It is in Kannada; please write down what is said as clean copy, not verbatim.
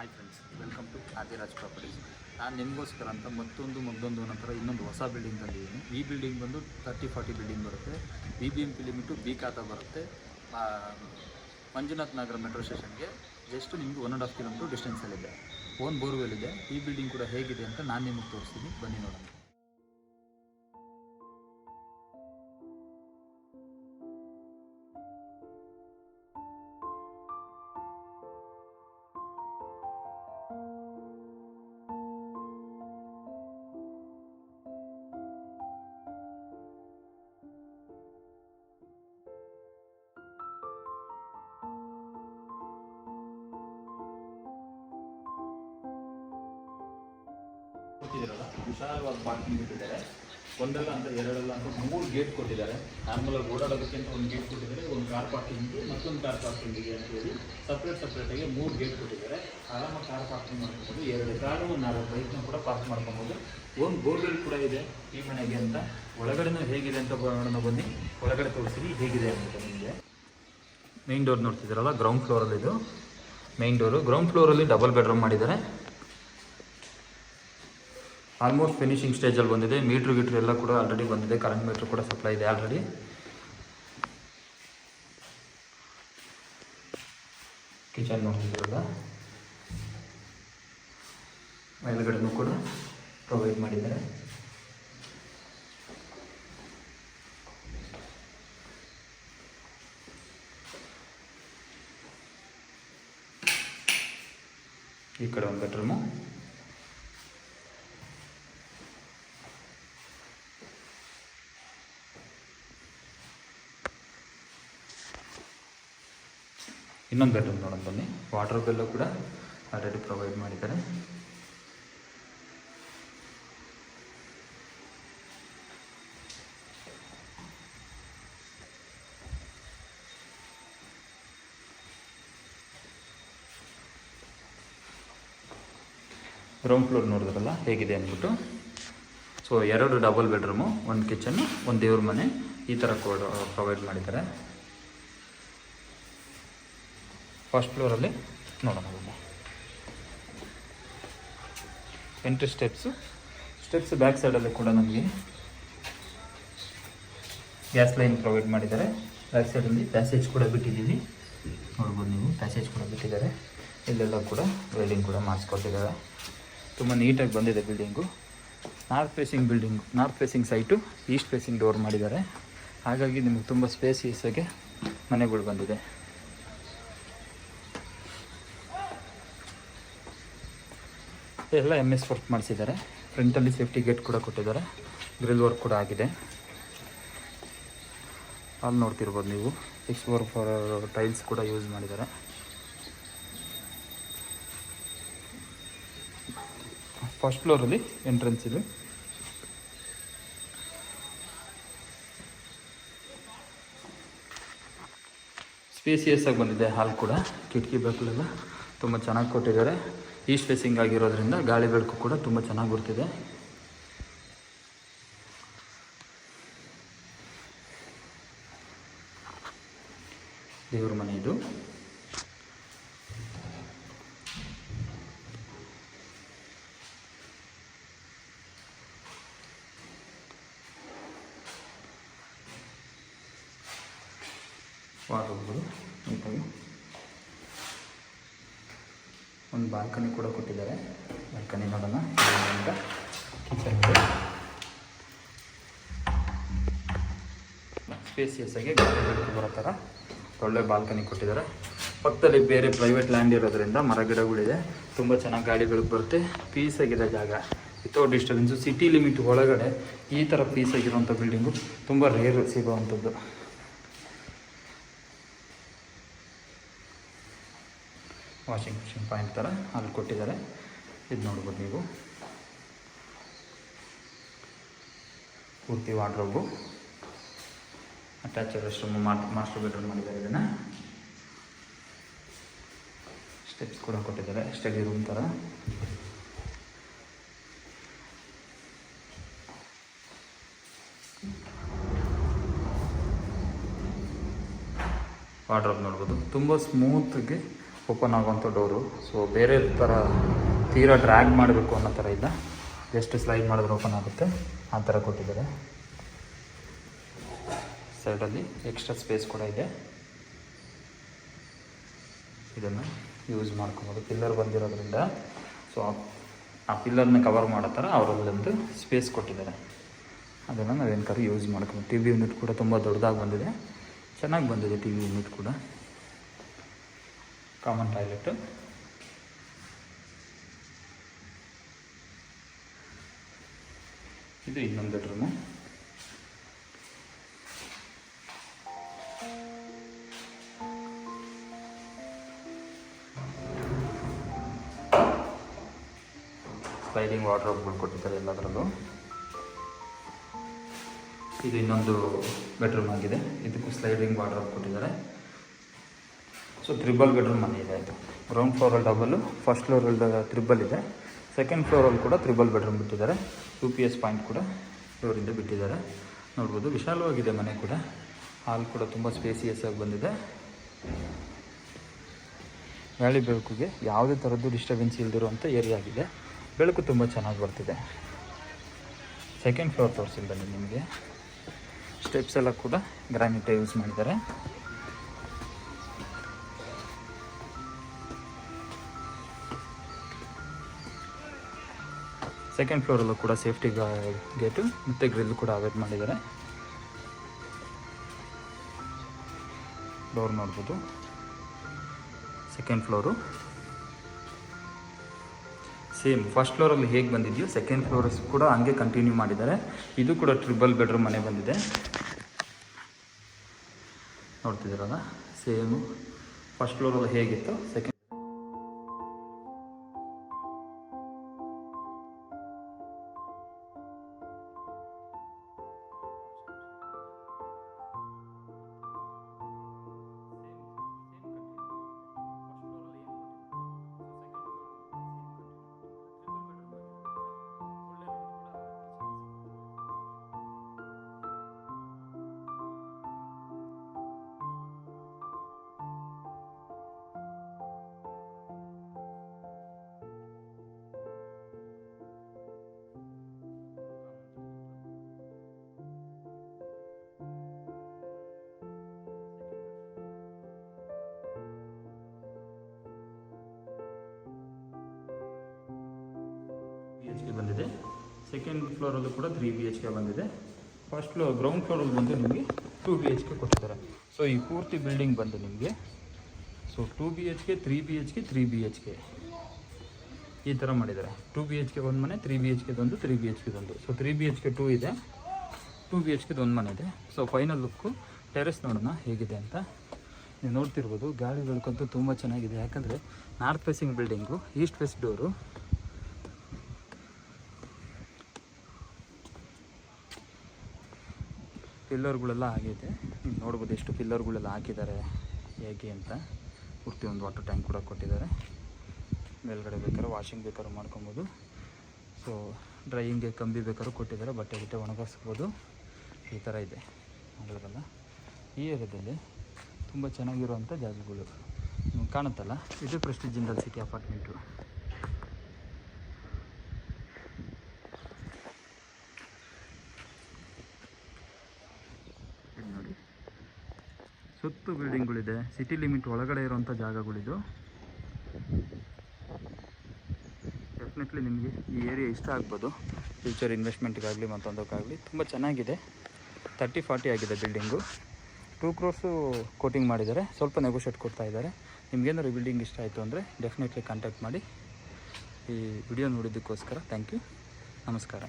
Hi friends, welcome to Adiraj properties. ನಾನು ನಿಮಗೋಸ್ಕರ ಅಂತ ಮತ್ತೊಂದು ನಂತರ ಇನ್ನೊಂದು ಹೊಸ ಬಿಲ್ಡಿಂಗ್ ತಂದಿದ್ದೀನಿ. ಈ ಬಿಲ್ಡಿಂಗ್ ಬಂದು 30-40 ಬಿಲ್ಡಿಂಗ್ ಬರುತ್ತೆ. BBMP ಲಿಮಿಟು ಬಿ ಖಾತಾ ಬರುತ್ತೆ. ಮಂಜುನಾಥ್ ನಗರ ಮೆಟ್ರೋ ಸ್ಟೇಷನ್ಗೆ ಜಸ್ಟ್ ನಿಮಗೆ 1.5 ಕಿಲೋಮೀಟರ್ ಡಿಸ್ಟೆನ್ಸಲ್ಲಿದೆ. ಓನ್ ಬೋರ್ವೆಲ್ ಇದೆ. ಈ ಬಿಲ್ಡಿಂಗ್ ಕೂಡ ಹೇಗಿದೆ ಅಂತ ನಾನು ನಿಮಗೆ ತೋರಿಸ್ತೀನಿ, ಬನ್ನಿ ನೋಡೋಣ. ವಿಶಾಲವಾದ ಪಾರ್ಕಿಂಗ್ ಇಟ್ಟಿದ್ದಾರೆ. ಒಂದಲ್ಲ ಅಂತ ಎರಡಲ್ಲ ಅಂತ 3 ಗೇಟ್ ಕೊಟ್ಟಿದ್ದಾರೆ. ನಾರ್ಮಲಾಗಿ ಓಡಾಡೋದಕ್ಕಿಂತ ಒಂದು ಗೇಟ್ ಕೊಟ್ಟಿದ್ದಾರೆ, ಒಂದು ಕಾರ್ ಪಾರ್ಕಿಂಗ್ಗೆ ಮತ್ತೊಂದು ಕಾರ್ ಪಾರ್ಕಿಂಗಿಗೆ ಅಂತೇಳಿ ಸಪ್ರೇಟಾಗಿ 3 ಗೇಟ್ ಕೊಟ್ಟಿದ್ದಾರೆ. ಆರಾಮಾಗಿ ಕಾರ್ ಪಾರ್ಕಿಂಗ್ ಮಾಡ್ಕೊಬೋದು. 2 ಕಾರು 4 ಬೈಕ್ನ ಕೂಡ ಪಾರ್ಕ್ ಮಾಡ್ಕೊಬೋದು. ಒಂದು ಬೋರ್ವೆಲ್ ಕೂಡ ಇದೆ ಈ ಮನೆಗೆ ಅಂತ. ಒಳಗಡೆನೂ ಹೇಗಿದೆ ಅಂತ ನೋಡೋಣ ಬನ್ನಿ. ಒಳಗಡೆ ತೋರಿಸ್ತೀನಿ ಹೇಗಿದೆ ಅಂತ ನಿಮಗೆ. ಮೇನ್ ಡೋರ್ ನೋಡ್ತಿದ್ದೀರಲ್ಲ, ಗ್ರೌಂಡ್ ಫ್ಲೋರಲ್ಲಿ ಇದು ಮೇನ್ ಡೋರು. ಗ್ರೌಂಡ್ ಫ್ಲೋರಲ್ಲಿ ಡಬಲ್ ಬೆಡ್ರೂಮ್ ಮಾಡಿದ್ದಾರೆ. ಆಲ್ಮೋಸ್ಟ್ ಫಿನಿಶಿಂಗ್ ಸ್ಟೇಜಲ್ಲಿ ಬಂದಿದೆ. ಮೀಟ್ರ್ ಎಲ್ಲ ಕೂಡ ಆಲ್ರೆಡಿ ಬಂದಿದೆ. ಕರೆಂಟ್ ಮೀಟ್ರ್ ಕೂಡ ಸಪ್ಲೈ ಇದೆ ಆಲ್ರೆಡಿ. ಕಿಚನ್ ನೋಡ್ತಿದ್ದೀರಲ್ಲ, ಮೇಲ್ಗಡೆನೂ ಕೂಡ ಪ್ರೊವೈಡ್ ಮಾಡಿದ್ದಾರೆ. ಈ ಕಡೆ ಒಂದು ಬೆಡ್ರೂಮು, ಇನ್ನೊಂದು ಬೆಡ್ರೂಮ್ ನೋಡೋಣ ಬನ್ನಿ. ವಾಟರ್ ಬಿಲ್ಲು ಕೂಡ ಆಲ್ರೆಡಿ ಪ್ರೊವೈಡ್ ಮಾಡಿದ್ದಾರೆ. ಗ್ರೌಂಡ್ ಫ್ಲೋರ್ ನೋಡಿದ್ರಲ್ಲ ಹೇಗಿದೆ ಅಂದ್ಬಿಟ್ಟು. ಸೊ 2 ಡಬಲ್ ಬೆಡ್ರೂಮು, 1 ಕಿಚನ್ನು, 1 ದೇವ್ರ ಮನೆ, ಈ ಥರ ಪ್ರೊವೈಡ್ ಮಾಡಿದ್ದಾರೆ. ಫಸ್ಟ್ ಫ್ಲೋರಲ್ಲಿ ನೋಡೋಣ ಬನ್ನಿ. ಎಂಟ್ರಿ ಸ್ಟೆಪ್ಸ್ ಬ್ಯಾಕ್ ಸೈಡಲ್ಲಿ ಕೂಡ ನಮಗೆ ಗ್ಯಾಸ್ ಲೈನ್ ಪ್ರೊವೈಡ್ ಮಾಡಿದ್ದಾರೆ. ಬ್ಯಾಕ್ ಸೈಡಲ್ಲಿ ಪ್ಯಾಸೇಜ್ ಕೂಡ ಬಿಟ್ಟಿದ್ದೀವಿ, ನೋಡ್ಬೋದು ನೀವು. ಪ್ಯಾಸೇಜ್ ಕೂಡ ಬಿಟ್ಟಿದ್ದಾರೆ. ಇಲ್ಲೆಲ್ಲ ಕೂಡ ವೇಲಿಂಗ್ ಕೂಡ ಮಾಡಿಸ್ಕೊಟ್ಟಿದ್ದಾರೆ. ತುಂಬ ನೀಟಾಗಿ ಬಂದಿದೆ building. North facing site, East facing door ಮಾಡಿದ್ದಾರೆ. ಹಾಗಾಗಿ ನಿಮಗೆ ತುಂಬ ಸ್ಪೇಸಿಯಸ್ಸಾಗಿ ಮನೆಗಳು ಬಂದಿದೆ. ಎಲ್ಲ MS ವರ್ಕ್ ಮಾಡಿಸಿದ್ದಾರೆ. ಫ್ರಂಟಲ್ಲಿ ಸೇಫ್ಟಿ ಗೇಟ್ ಕೂಡ ಕೊಟ್ಟಿದ್ದಾರೆ. ಗ್ರಿಲ್ ವರ್ಕ್ ಕೂಡ ಆಗಿದೆ. ಅಲ್ಲಿ ನೋಡ್ತಿರ್ಬೋದು ನೀವು. 6x4 ಟೈಲ್ಸ್ ಕೂಡ ಯೂಸ್ ಮಾಡಿದ್ದಾರೆ. ಫಸ್ಟ್ ಫ್ಲೋರಲ್ಲಿ ಎಂಟ್ರೆನ್ಸ್ ಇದೆ. ಸ್ಪೇಸಿಯಸ್ ಆಗಿ ಬಂದಿದೆ. ಹಾಲ್ ಕೂಡ ಕಿಟಕಿ ಬಾಗಿಲೆಲ್ಲ ತುಂಬ ಚೆನ್ನಾಗಿ ಕೊಟ್ಟಿದ್ದಾರೆ. ಈಸ್ಟ್ ಫೇಸಿಂಗ್ ಆಗಿರೋದ್ರಿಂದ ಗಾಳಿ ಬೆಳಕು ಕೂಡ ತುಂಬ ಚೆನ್ನಾಗಿ ಬರ್ತಿದೆ. ದೇವ್ರ ಮನೆ ಇದು. ವಾರ್ಡ್ರೋಬ್ಗಳು ನೀಟಾಗಿ. ಒಂದು ಬಾಲ್ಕನಿ ಕೂಡ ಕೊಟ್ಟಿದ್ದಾರೆ. ಬಾಲ್ಕನಿ ನೋಡೋಣ ಅಂತ. ಕಿಚನ್ ಸ್ಪೇಸಿಯಸ್ ಆಗಿ ಗಾಳಿ ಬೆಳಕು ಬರೋ ಥರ ಒಳ್ಳೆ ಬಾಲ್ಕನಿ ಕೊಟ್ಟಿದ್ದಾರೆ. ಪಕ್ಕದಲ್ಲಿ ಬೇರೆ ಪ್ರೈವೇಟ್ ಲ್ಯಾಂಡ್ ಇರೋದ್ರಿಂದ ಮರ ಗಿಡಗಳಿದೆ. ತುಂಬ ಚೆನ್ನಾಗಿ ಗಾಳಿ ಬೆಳಕು ಬರುತ್ತೆ. ಪೀಸಾಗಿದೆ ಜಾಗ, ವಿತೌಟ್ ಡಿಸ್ಟರ್ಬೆನ್ಸು. ಸಿಟಿ ಲಿಮಿಟ್ ಒಳಗಡೆ ಈ ಥರ ಪೀಸಾಗಿರುವಂಥ ಬಿಲ್ಡಿಂಗು ತುಂಬ ರೇರ್ ಸಿಗೋವಂಥದ್ದು. ವಾಷಿಂಗ್ ಮಿಷಿನ್ ಪಾಯಿಂಟ್ ಥರ ಅಲ್ಲಿ ಕೊಟ್ಟಿದ್ದಾರೆ. ಇದು ನೋಡ್ಬೋದು ನೀವು. ಪೂರ್ತಿ ವಾರ್ಡ್ರೋಬು, ಅಟ್ಯಾಚ್ ರೆಸ್ಟ್ರೂಮು, ಮಾಸ್ಟರ್ ಬೆಡ್ರೂಮ್ ಮಾಡಿದ್ದಾರೆ. ಇದನ್ನು ಸ್ಟೆಪ್ಸ್ ಕೂಡ ಕೊಟ್ಟಿದ್ದಾರೆ, ಸ್ಟಡಿ ರೂಮ್ ಥರ. ವಾರ್ಡ್ರೋಬ್ ನೋಡ್ಬೋದು. ತುಂಬ ಸ್ಮೂತಾಗಿ ಓಪನ್ ಆಗುವಂಥ ಡೋರು. ಸೊ ಬೇರೆ ಥರ ತೀರಾ ಡ್ರ್ಯಾಗ್ ಮಾಡಬೇಕು ಅನ್ನೋ ಥರ ಇಲ್ಲ, ಜಸ್ಟ್ ಸ್ಲೈಡ್ ಮಾಡಿದ್ರೆ ಓಪನ್ ಆಗುತ್ತೆ ಆ ಥರ ಕೊಟ್ಟಿದ್ದಾರೆ. ಸೈಡಲ್ಲಿ ಎಕ್ಸ್ಟ್ರಾ ಸ್ಪೇಸ್ ಕೂಡ ಇದೆ, ಇದನ್ನು ಯೂಸ್ ಮಾಡ್ಕೊಬೋದು. ಪಿಲ್ಲರ್ ಬಂದಿರೋದ್ರಿಂದ ಸೊ ಆ ಪಿಲ್ಲರ್ನ ಕವರ್ ಮಾಡೋ ಥರ ಅವರಲ್ಲೊಂದು ಸ್ಪೇಸ್ ಕೊಟ್ಟಿದ್ದಾರೆ, ಅದನ್ನು ನಾವೇನಕ್ಕಾದ್ರೂ ಯೂಸ್ ಮಾಡ್ಕೊಬೋದು. ಟಿ ವಿ ಯೂನಿಟ್ ಕೂಡ ತುಂಬ ದೊಡ್ಡದಾಗಿ ಬಂದಿದೆ, ಚೆನ್ನಾಗಿ ಬಂದಿದೆ ಟಿ ವಿ ಯೂನಿಟ್ ಕೂಡ. ಕಾಮನ್ ಟಾಯ್ಲೆಟು, ಇದು ಇನ್ನೊಂದು ಬೆಡ್ರೂಮು. ಸ್ಲೈಡಿಂಗ್ ವಾರ್ಡ್ರೋಬ್ಗಳು ಕೊಟ್ಟಿದ್ದಾರೆ ಎಲ್ಲದರಲ್ಲೂ. ಇದು ಇನ್ನೊಂದು ಬೆಡ್ರೂಮ್ ಆಗಿದೆ, ಇದಕ್ಕೂ ಸ್ಲೈಡಿಂಗ್ ವಾರ್ಡ್ರೋಬ್ ಕೊಟ್ಟಿದ್ದಾರೆ. ಸೊ 3 ಬೆಡ್ರೂಮ್ ಮನೆ ಇದೆ ಇದು. ಗ್ರೌಂಡ್ ಫ್ಲೋರಲ್ಲಿ ಡಬಲ್ಲು, ಫಸ್ಟ್ ಫ್ಲೋರಲ್ಲಿ 3 ಇದೆ, ಸೆಕೆಂಡ್ ಫ್ಲೋರಲ್ಲಿ ಕೂಡ 3 ಬೆಡ್ರೂಮ್ ಬಿಟ್ಟಿದ್ದಾರೆ. UPS ಪಾಯಿಂಟ್ ಕೂಡ ಇವರಿಂದ ಬಿಟ್ಟಿದ್ದಾರೆ. ನೋಡ್ಬೋದು ವಿಶಾಲವಾಗಿದೆ ಮನೆ ಕೂಡ. ಹಾಲ್ ಕೂಡ ತುಂಬ ಸ್ಪೇಸಿಯಸ್ ಆಗಿ ಬಂದಿದೆ. ಗಾಳಿ ಬೆಳಕಿಗೆ ಯಾವುದೇ ಥರದ್ದು ಡಿಸ್ಟರ್ಬೆನ್ಸ್ ಇಲ್ಲದಿರುವಂಥ ಏರಿಯಾ ಆಗಿದೆ. ಬೆಳಕು ತುಂಬ ಚೆನ್ನಾಗಿ ಬರ್ತಿದೆ. ಸೆಕೆಂಡ್ ಫ್ಲೋರ್ ತೋರಿಸಿಲ್ಲ ಬನ್ನಿ ನಿಮಗೆ. ಸ್ಟೆಪ್ಸ್ ಎಲ್ಲ ಕೂಡ ಗ್ರಾನೈಟ್ ಯೂಸ್ ಮಾಡಿದ್ದಾರೆ. ಸೆಕೆಂಡ್ ಫ್ಲೋರಲ್ಲೂ ಕೂಡ ಸೇಫ್ಟಿ ಗೇಟು ಮತ್ತು ಗ್ರಿಲ್ ಕೂಡ ಅವೇಟ್ ಮಾಡಿದ್ದಾರೆ. ಡೋರ್ ನೋಡ್ಬೋದು. ಸೆಕೆಂಡ್ ಫ್ಲೋರು ಸೇಮ್ ಫಸ್ಟ್ ಫ್ಲೋರಲ್ಲಿ ಹೇಗೆ ಬಂದಿದೆಯೋ ಸೆಕೆಂಡ್ ಫ್ಲೋರ್ಸ್ ಕೂಡ ಹಂಗೆ ಕಂಟಿನ್ಯೂ ಮಾಡಿದ್ದಾರೆ. ಇದು ಕೂಡ 3 ಬೆಡ್ರೂಮ್ ಮನೆ ಬಂದಿದೆ. ನೋಡ್ತಿದ್ದೀರಲ್ಲ, ಸೇಮು ಫಸ್ಟ್ ಫ್ಲೋರಲ್ಲಿ ಹೇಗಿತ್ತು ಸೆಕೆಂಡ್ BHK ಬಂದಿದೆ. ಸೆಕೆಂಡ್ ಫ್ಲೋರಲ್ಲೂ ಕೂಡ 3 BHK ಬಂದಿದೆ. ಫಸ್ಟ್ ಫ್ಲೋರ್ ಗ್ರೌಂಡ್ ಫ್ಲೋರಲ್ಲಿ ಬಂದು ನಿಮಗೆ 2 BHK ಕೊಟ್ಟಿದ್ದಾರೆ. ಸೊ ಈ ಪೂರ್ತಿ ಬಿಲ್ಡಿಂಗ್ ಬಂದು ನಿಮಗೆ 2 BHK 3 BHK 3 BHK ಈ ಥರ ಮಾಡಿದ್ದಾರೆ. 2 BHK ಒಂದು ಮನೆ, 3 BHK ಒಂದು, 3 BHK ಒಂದು. ಸೊ 3 BHK 2 ಇದೆ, 2 BHK ಒಂದು ಮನೆ ಇದೆ. ಸೊ ಫೈನಲ್ ಲುಕ್ಕು ಟೆರೆಸ್ ನೋಡೋಣ ಹೇಗಿದೆ ಅಂತ. ನೀವು ನೋಡ್ತಿರ್ಬೋದು, ಗಾಳಿ ಬೆಳಕಂತೂ ತುಂಬ ಚೆನ್ನಾಗಿದೆ. ಯಾಕಂದರೆ north facing building, east face door. ಪಿಲ್ಲರ್ಗಳೆಲ್ಲ ಆಗಿದೆ, ನೀವು ನೋಡ್ಬೋದು ಎಷ್ಟು ಪಿಲ್ಲರ್ಗಳೆಲ್ಲ ಹಾಕಿದ್ದಾರೆ ಹೇಗೆ ಅಂತ. ಪೂರ್ತಿ ಒಂದು ವಾಟರ್ ಟ್ಯಾಂಕ್ ಕೂಡ ಕೊಟ್ಟಿದ್ದಾರೆ. ಮೇಲ್ಗಡೆ ಬೇಕಾದ್ರೆ ವಾಷಿಂಗ್ ಬೇಕಾದ್ರೂ ಮಾಡ್ಕೊಬೋದು. ಸೊ ಡ್ರೈಯಿಂಗ್ಗೆ ಕಂಬಿ ಬೇಕಾದ್ರೂ ಕೊಟ್ಟಿದ್ದಾರೆ, ಬಟ್ಟೆ ಗಿಟ್ಟೆ ಒಣಗಿಸ್ಬೋದು. ಈ ಥರ ಇದೆ ನೋಡಿದ್ರಲ್ಲ. ಈ ಏರಿಯಾದಲ್ಲಿ ತುಂಬ ಚೆನ್ನಾಗಿರುವಂಥ ಜಾಗಗಳು ನಿಮ್ಗೆ ಕಾಣುತ್ತಲ್ಲ, ಇದು ಪ್ರೆಸ್ಟೀಜ್ ಜಿಂದಾಲ್ ಸಿಟಿ ಅಪಾರ್ಟ್ಮೆಂಟು. ನೋಡಿ, ಸುತ್ತು ಬಿಲ್ಡಿಂಗ್ಗಳಿದೆ, ಸಿಟಿ ಲಿಮಿಟ್ ಒಳಗಡೆ ಇರುವಂಥ ಜಾಗಗಳಿದು. ಡೆಫಿನೆಟ್ಲಿ ನಿಮಗೆ ಈ ಏರಿಯಾ ಇಷ್ಟ ಆಗ್ಬೋದು. ಫ್ಯೂಚರ್ ಇನ್ವೆಸ್ಟ್ಮೆಂಟ್ಗಾಗಲಿ ಮತ್ತೊಂದಕ್ಕಾಗಲಿ ತುಂಬ ಚೆನ್ನಾಗಿದೆ. 30-40 ಆಗಿದೆ ಬಿಲ್ಡಿಂಗು. 2 crores ಕೋಟಿಂಗ್ ಮಾಡಿದ್ದಾರೆ, ಸ್ವಲ್ಪ ನೆಗೋಷಿಯೇಟ್ ಕೊಡ್ತಾ ಇದ್ದಾರೆ. ನಿಮಗೇನಾದ್ರು ಬಿಲ್ಡಿಂಗ್ ಇಷ್ಟ ಆಯಿತು ಅಂದರೆ ಡೆಫಿನೆಟ್ಲಿ ಕಾಂಟ್ಯಾಕ್ಟ್ ಮಾಡಿ. ಈ ವಿಡಿಯೋ ನೋಡಿದ್ದಕ್ಕೋಸ್ಕರ ಥ್ಯಾಂಕ್ ಯು, ನಮಸ್ಕಾರ.